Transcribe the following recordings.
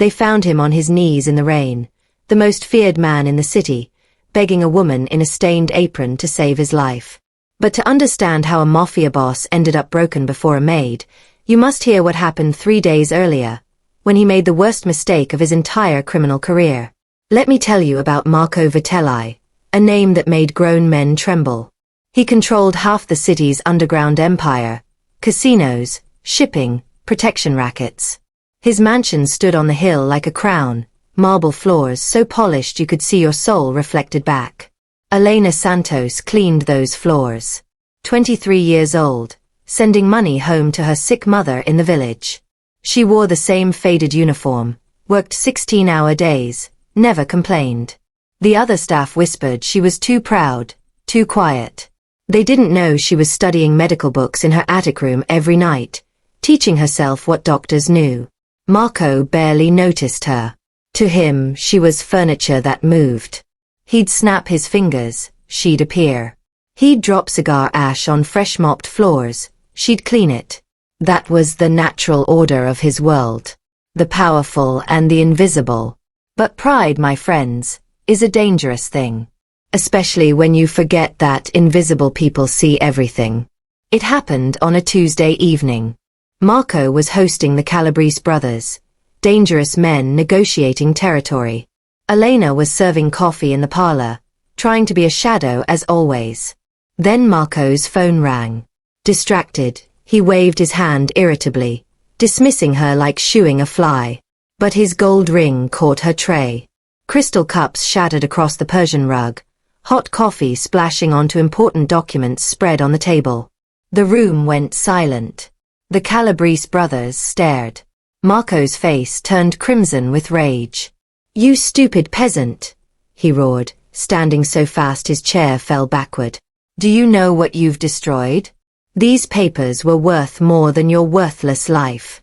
They found him on his knees in the rain, the most feared man in the city, begging a woman in a stained apron to save his life. But to understand how a mafia boss ended up broken before a maid, you must hear what happened 3 days earlier, when he made the worst mistake of his entire criminal career. Let me tell you about Marco Vitelli, a name that made grown men tremble. He controlled half the city's underground empire, casinos, shipping, protection rackets. His mansion stood on the hill like a crown, marble floors so polished you could see your soul reflected back. Elena Santos cleaned those floors. 23 years old, sending money home to her sick mother in the village. She wore the same faded uniform, worked 16-hour days, never complained. The other staff whispered she was too proud, too quiet. They didn't know she was studying medical books in her attic room every night, teaching herself what doctors knew. Marco barely noticed her. To him, she was furniture that moved. He'd snap his fingers, she'd appear. He'd drop cigar ash on fresh-mopped floors, she'd clean it. That was the natural order of his world. The powerful and the invisible. But pride, my friends, is a dangerous thing. Especially when you forget that invisible people see everything. It happened on a Tuesday evening. Marco was hosting the Calabrese brothers, dangerous men negotiating territory. Elena was serving coffee in the parlor, trying to be a shadow as always. Then Marco's phone rang. Distracted, he waved his hand irritably, dismissing her like shooing a fly. But his gold ring caught her tray. Crystal cups shattered across the Persian rug, hot coffee splashing onto important documents spread on the table. The room went silent. The Calabrese brothers stared. Marco's face turned crimson with rage. "You stupid peasant," he roared, standing so fast his chair fell backward. "Do you know what you've destroyed? These papers were worth more than your worthless life."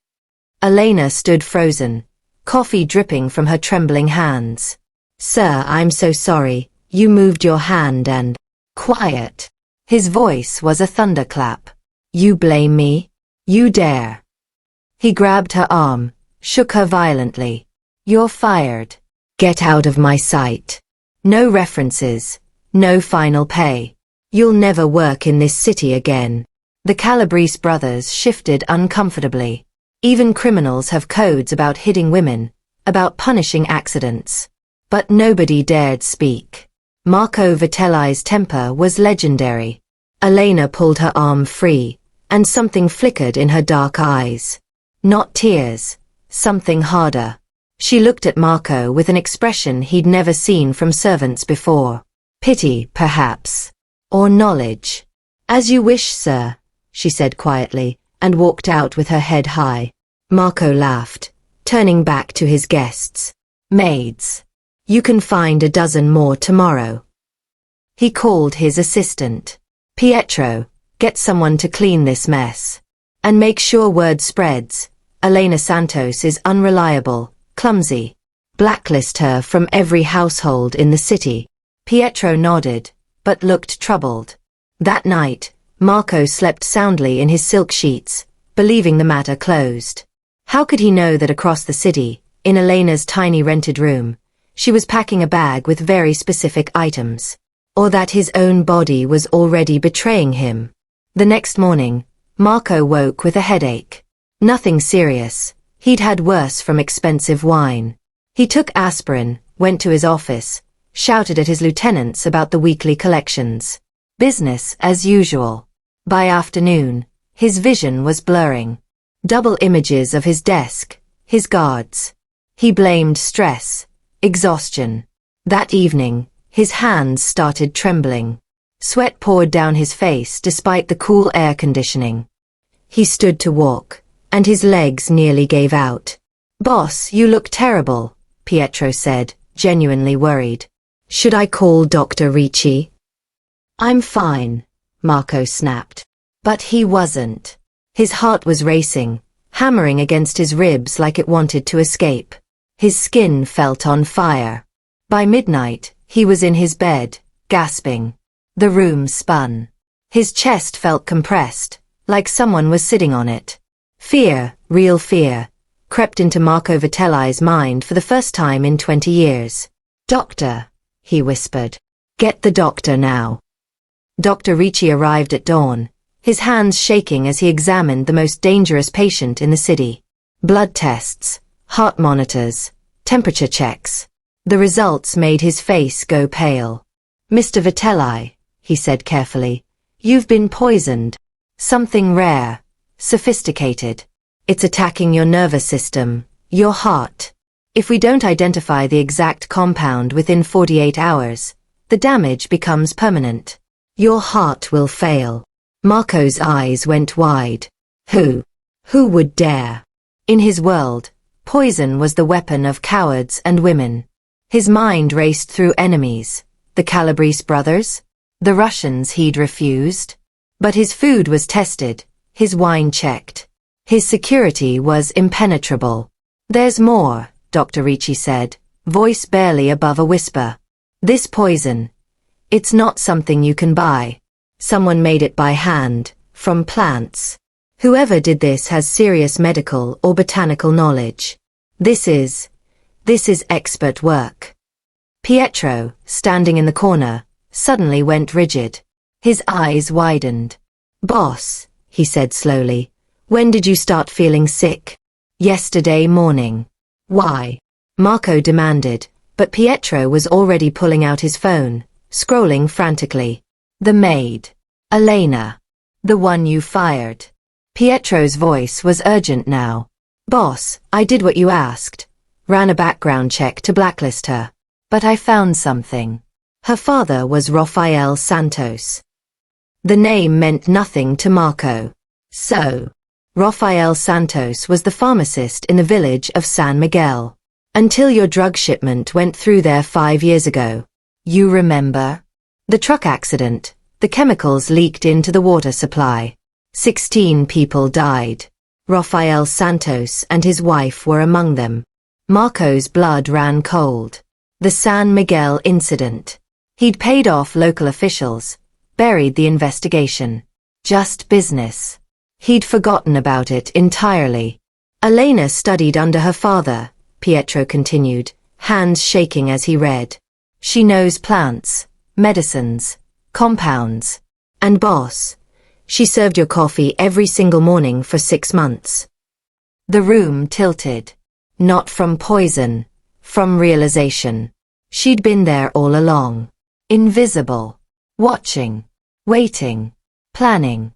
Elena stood frozen, coffee dripping from her trembling hands. "Sir, I'm so sorry, you moved your hand and—" "Quiet." His voice was a thunderclap. "You blame me? You dare." He grabbed her arm, shook her violently. "You're fired. Get out of my sight. No references, no final pay. You'll never work in this city again." The Calabrese brothers shifted uncomfortably. Even criminals have codes about hitting women, about punishing accidents. But nobody dared speak. Marco Vitelli's temper was legendary. Elena pulled her arm free, and something flickered in her dark eyes. Not tears, something harder. She looked at Marco with an expression he'd never seen from servants before. Pity, perhaps. Or knowledge. "As you wish, sir," she said quietly, and walked out with her head high. Marco laughed, turning back to his guests. "Maids. You can find a dozen more tomorrow." He called his assistant. "Pietro, get someone to clean this mess. And make sure word spreads. Elena Santos is unreliable, clumsy. Blacklist her from every household in the city." Pietro nodded, but looked troubled. That night, Marco slept soundly in his silk sheets, believing the matter closed. How could he know that across the city, in Elena's tiny rented room, she was packing a bag with very specific items? Or that his own body was already betraying him? The next morning, Marco woke with a headache. Nothing serious. He'd had worse from expensive wine. He took aspirin, went to his office, shouted at his lieutenants about the weekly collections. Business as usual. By afternoon, his vision was blurring. Double images of his desk, his guards. He blamed stress, exhaustion. That evening, his hands started trembling. Sweat poured down his face despite the cool air conditioning. He stood to walk, and his legs nearly gave out. "Boss, you look terrible," Pietro said, genuinely worried. "Should I call Dr. Ricci?" "I'm fine," Marco snapped. But he wasn't. His heart was racing, hammering against his ribs like it wanted to escape. His skin felt on fire. By midnight, he was in his bed, gasping. The room spun. His chest felt compressed, like someone was sitting on it. Fear, real fear, crept into Marco Vitelli's mind for the first time in 20 years. "Doctor," he whispered. "Get the doctor now." Dr. Ricci arrived at dawn, his hands shaking as he examined the most dangerous patient in the city. Blood tests, heart monitors, temperature checks. The results made his face go pale. "Mr. Vitelli," he said carefully, "you've been poisoned. Something rare, sophisticated. It's attacking your nervous system, your heart. If we don't identify the exact compound within 48 hours, the damage becomes permanent. Your heart will fail." Marco's eyes went wide. Who would dare? In his world, poison was the weapon of cowards and women. His mind raced through enemies, the Calabrese brothers, the Russians he'd refused. But his food was tested, his wine checked. His security was impenetrable. "There's more," Dr. Ricci said, voice barely above a whisper. "This poison, it's not something you can buy. Someone made it by hand, from plants. Whoever did this has serious medical or botanical knowledge. This is expert work." Pietro, standing in the corner, suddenly went rigid. His eyes widened. "Boss," he said slowly, "when did you start feeling sick?" "Yesterday morning." "Why?" Marco demanded, but Pietro was already pulling out his phone, scrolling frantically. "The maid. Elena. The one you fired." Pietro's voice was urgent now. "Boss, I did what you asked. Ran a background check to blacklist her. But I found something. Her father was Rafael Santos." The name meant nothing to Marco. So, Rafael Santos was the pharmacist in the village of San Miguel. "Until your drug shipment went through there 5 years ago. You remember? The truck accident, the chemicals leaked into the water supply. 16 people died. Rafael Santos and his wife were among them." Marco's blood ran cold. The San Miguel incident. He'd paid off local officials, buried the investigation. Just business. He'd forgotten about it entirely. "Elena studied under her father," Pietro continued, hands shaking as he read. "She knows plants, medicines, compounds. And boss, she served your coffee every single morning for 6 months." The room tilted. Not from poison, from realization. She'd been there all along. Invisible. Watching. Waiting. Planning.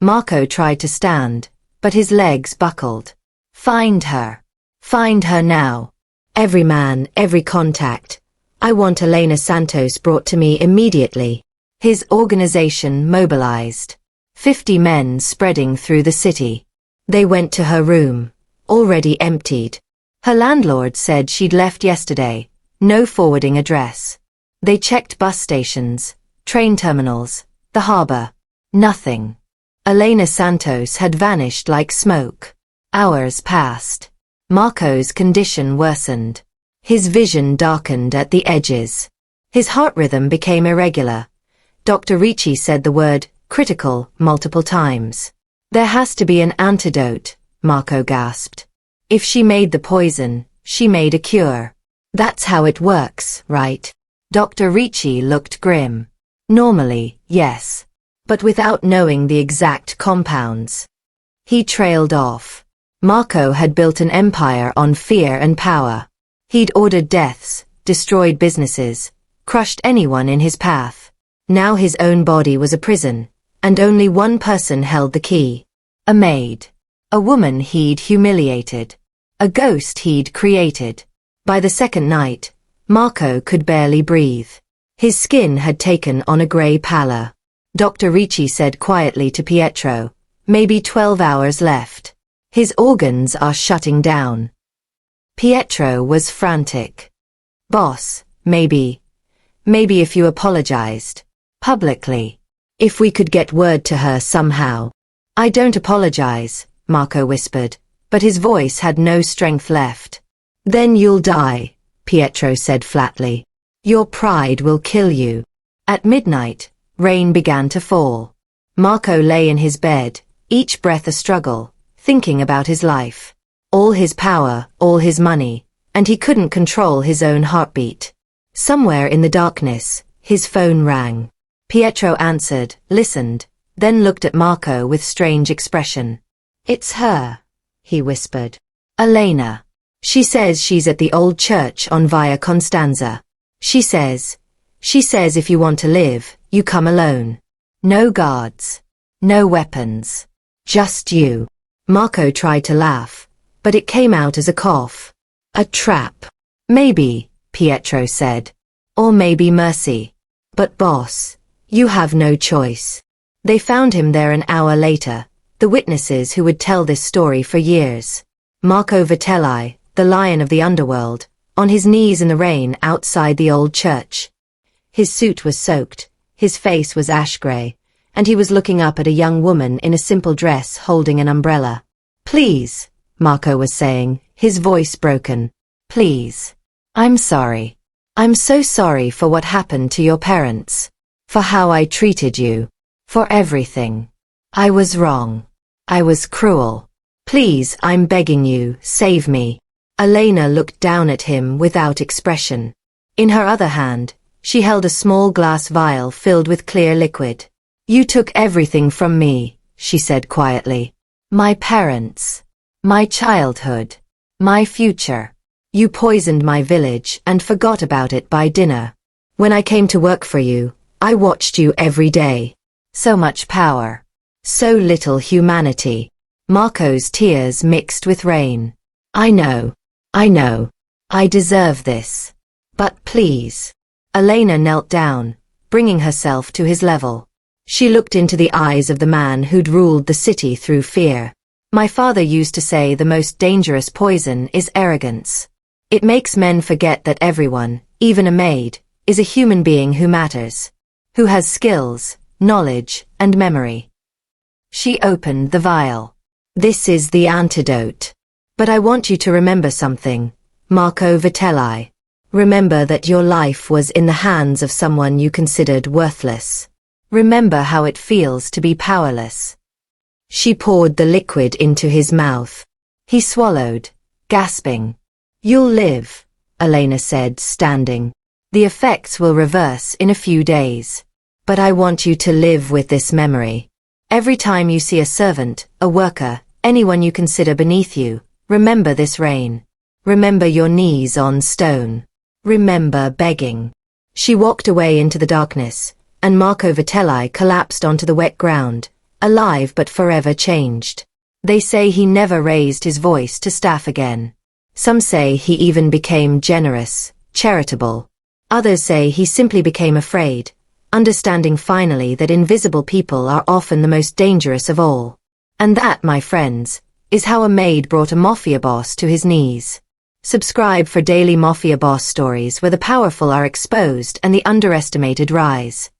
Marco tried to stand, but his legs buckled. "Find her. Find her now. Every man, every contact. I want Elena Santos brought to me immediately." His organization mobilized. 50 men spreading through the city. They went to her room, already emptied. Her landlord said she'd left yesterday, no forwarding address. They checked bus stations, train terminals, the harbor. Nothing. Elena Santos had vanished like smoke. Hours passed. Marco's condition worsened. His vision darkened at the edges. His heart rhythm became irregular. Dr. Ricci said the word critical multiple times. "There has to be an antidote," Marco gasped. "If she made the poison, she made a cure. That's how it works, right?" Dr. Ricci looked grim. "Normally, yes. But without knowing the exact compounds." He trailed off. Marco had built an empire on fear and power. He'd ordered deaths, destroyed businesses, crushed anyone in his path. Now his own body was a prison, and only one person held the key. A maid. A woman he'd humiliated. A ghost he'd created. By the second night, Marco could barely breathe. His skin had taken on a grey pallor. Dr. Ricci said quietly to Pietro, "Maybe 12 hours left. His organs are shutting down." Pietro was frantic. "Boss, maybe if you apologized. Publicly. If we could get word to her somehow." "I don't apologize," Marco whispered, but his voice had no strength left. "Then you'll die," Pietro said flatly. "Your pride will kill you." At midnight, rain began to fall. Marco lay in his bed, each breath a struggle, thinking about his life. All his power, all his money, and he couldn't control his own heartbeat. Somewhere in the darkness, his phone rang. Pietro answered, listened, then looked at Marco with strange expression. "It's her," he whispered. "Elena. She says she's at the old church on Via Constanza. She says if you want to live, you come alone. No guards. No weapons. Just you." Marco tried to laugh, but it came out as a cough. "A trap. Maybe," Pietro said. "Or maybe mercy. But boss, you have no choice." They found him there an hour later, the witnesses who would tell this story for years. Marco Vitelli, the lion of the underworld, on his knees in the rain outside the old church. His suit was soaked, his face was ash-gray, and he was looking up at a young woman in a simple dress holding an umbrella. "Please," Marco was saying, his voice broken. "Please. I'm sorry. I'm so sorry for what happened to your parents. For how I treated you. For everything. I was wrong. I was cruel. Please, I'm begging you, save me." Elena looked down at him without expression. In her other hand, she held a small glass vial filled with clear liquid. "You took everything from me," she said quietly. "My parents. My childhood. My future. You poisoned my village and forgot about it by dinner. When I came to work for you, I watched you every day. So much power. So little humanity." Marco's tears mixed with rain. I know. I deserve this. But please." Elena knelt down, bringing herself to his level. She looked into the eyes of the man who'd ruled the city through fear. "My father used to say the most dangerous poison is arrogance. It makes men forget that everyone, even a maid, is a human being who matters. Who has skills, knowledge, and memory." She opened the vial. "This is the antidote. But I want you to remember something, Marco Vitelli. Remember that your life was in the hands of someone you considered worthless. Remember how it feels to be powerless." She poured the liquid into his mouth. He swallowed, gasping. "You'll live," Elena said, standing. "The effects will reverse in a few days. But I want you to live with this memory. Every time you see a servant, a worker, anyone you consider beneath you, remember this rain. Remember your knees on stone. Remember begging." She walked away into the darkness, and Marco Vitelli collapsed onto the wet ground, alive but forever changed. They say he never raised his voice to staff again. Some say he even became generous, charitable. Others say he simply became afraid, understanding finally that invisible people are often the most dangerous of all. And that, my friends, is how a maid brought a mafia boss to his knees. Subscribe for daily mafia boss stories where the powerful are exposed and the underestimated rise.